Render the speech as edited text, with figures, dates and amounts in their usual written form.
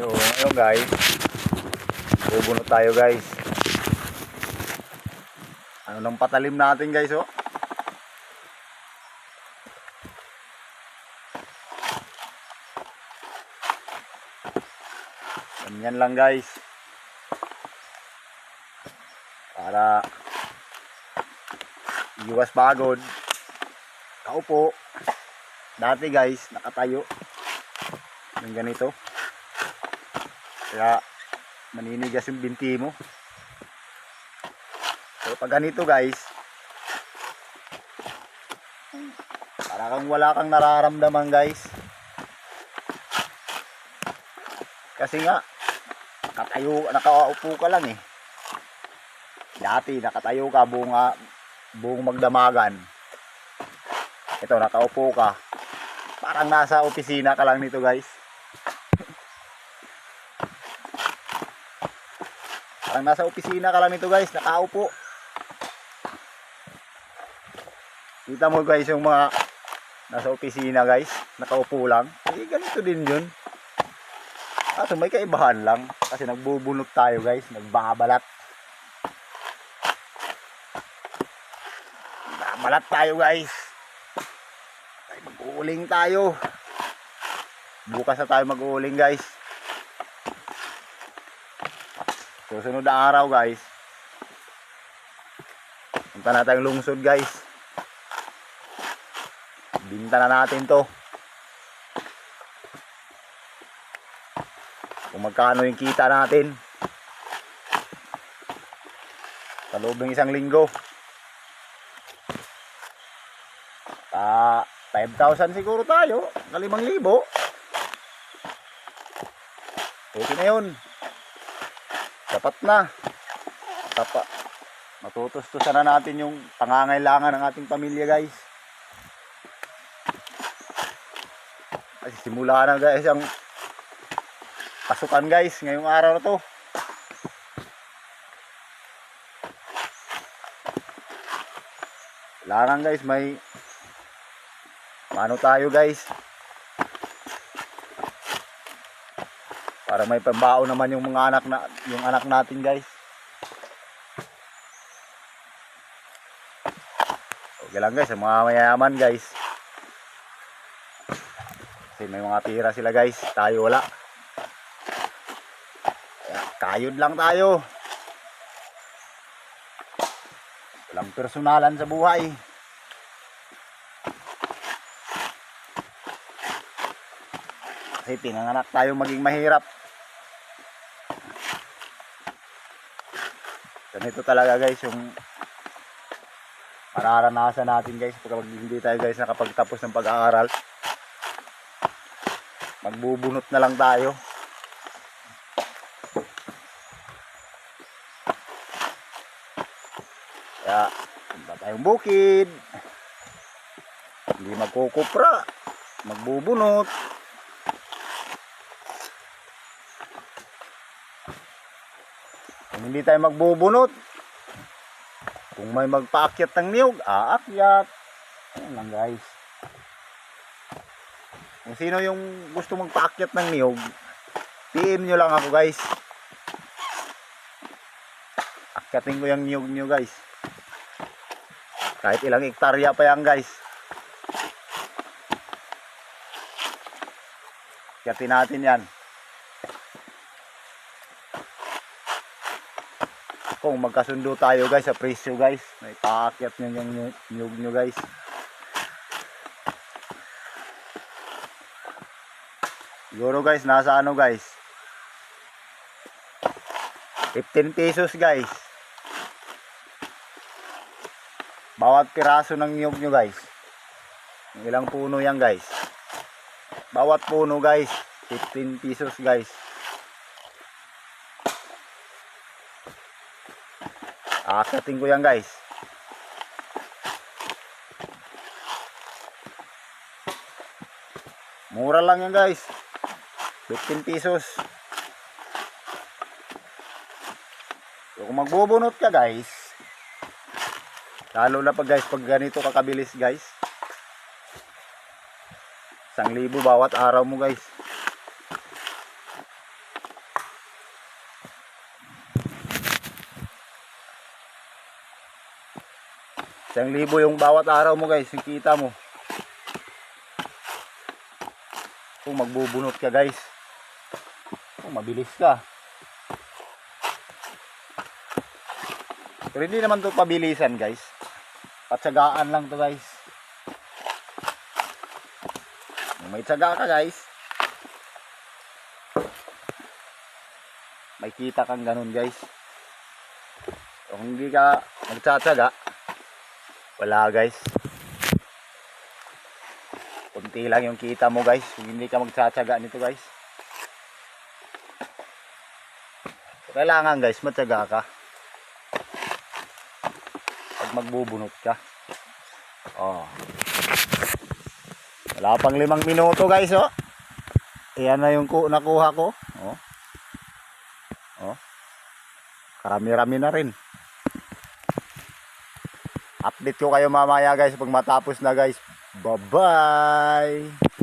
So ngayon guys, bubunot tayo guys. Ano nang patalim natin guys, oh. Ganyan lang guys. Para iwas pagod. Kaupo. Dati guys, nakatayo. Yung ganito. Kaya maninigas yung binti mo. So pag ganito guys, para kang wala kang nararamdaman guys. Kasi nga nakatayo, nakaupo ka lang eh. Dati nakatayo ka buong magdamagan. Ito nakaupo ka. Parang nasa opisina ka lang nito guys. Parang nasa opisina ka lang nito guys, nakaupo. Kita mo guys yung mga nasa opisina guys, nakaupo lang. Eh, ganito din yun. Kaso may kaibahan lang. Kasi nagbubunot tayo guys, nagbabalat. Nagbabalat tayo guys. Mag-uuling tayo. Bukas na tayo mag-uuling guys. Susunod na araw guys, punta na tayong lungsod guys. Binta na natin to. Kung magkano yung kita natin sa loob ng isang linggo. 5,000 siguro tayo, na 5,000. Okay na yun. Dapat na. Matutustusan na natin yung pangangailangan ng ating pamilya guys. Kasi simula na guys ang pasukan guys ngayong araw na to. Kailangan guys may tayo guys. Para may pambao naman yung mga anak natin guys. Okay lang guys, ang mga mayayaman guys. Kasi may mga pira sila guys, tayo wala. Kayod lang tayo. Walang personalan sa buhay. Kasi pinanganak tayo maging mahirap. Ganito talaga guys yung mararanasan natin guys pag hindi tayo guys nakapagtapos ng pag-aaral. Magbubunot na lang tayo. Kaya punta tayong bukid. Hindi magkukupra, magbubunot. Kung hindi tayo magbubunot, kung may magpaakyat ng niyog, aakyat. Ayan lang guys. Kung sino yung gusto magpaakyat ng niyog, PM nyo lang ako guys. Akyatin ko yung niyog nyo guys. Kahit ilang hektarya pa yan guys. Akyatin natin yan. Kung magkasundo tayo guys sa presyo guys, may paakyat nyo yung niyog nyo guys. Siguro guys, nasa ano guys, 15 pesos guys. Bawat piraso ng niyog nyo guys. Ilang puno yan guys. Bawat puno guys, 15 pesos guys. Aakyatin ko yan guys. Mura lang yan guys. 15 pesos. So, kung magbubunot ka guys, lalo na pag guys, pag ganito kakabilis guys, 1,000 bawat araw mo guys. 1,000 yung bawat araw mo guys, yung kita mo. Kung magbubunot ka guys, kung mabilis ka. Pero hindi naman to pabilisan guys. Patsagaan lang to guys. Kung may tsaga ka guys, may kita kang ganun guys. Kung hindi ka magtsatsaga, wala guys. Kunti lang yung kita mo guys kung hindi ka magtsatsaga nito guys. Kailangan guys matyaga ka pag magbubunot ka. Oh. Wala pang 5 minuto guys oh. Ayan na yung nakuha ko. Oh. Oh. Karami-rami na rin. Update ko kayo mamaya guys pag matapos na guys. Bye-bye!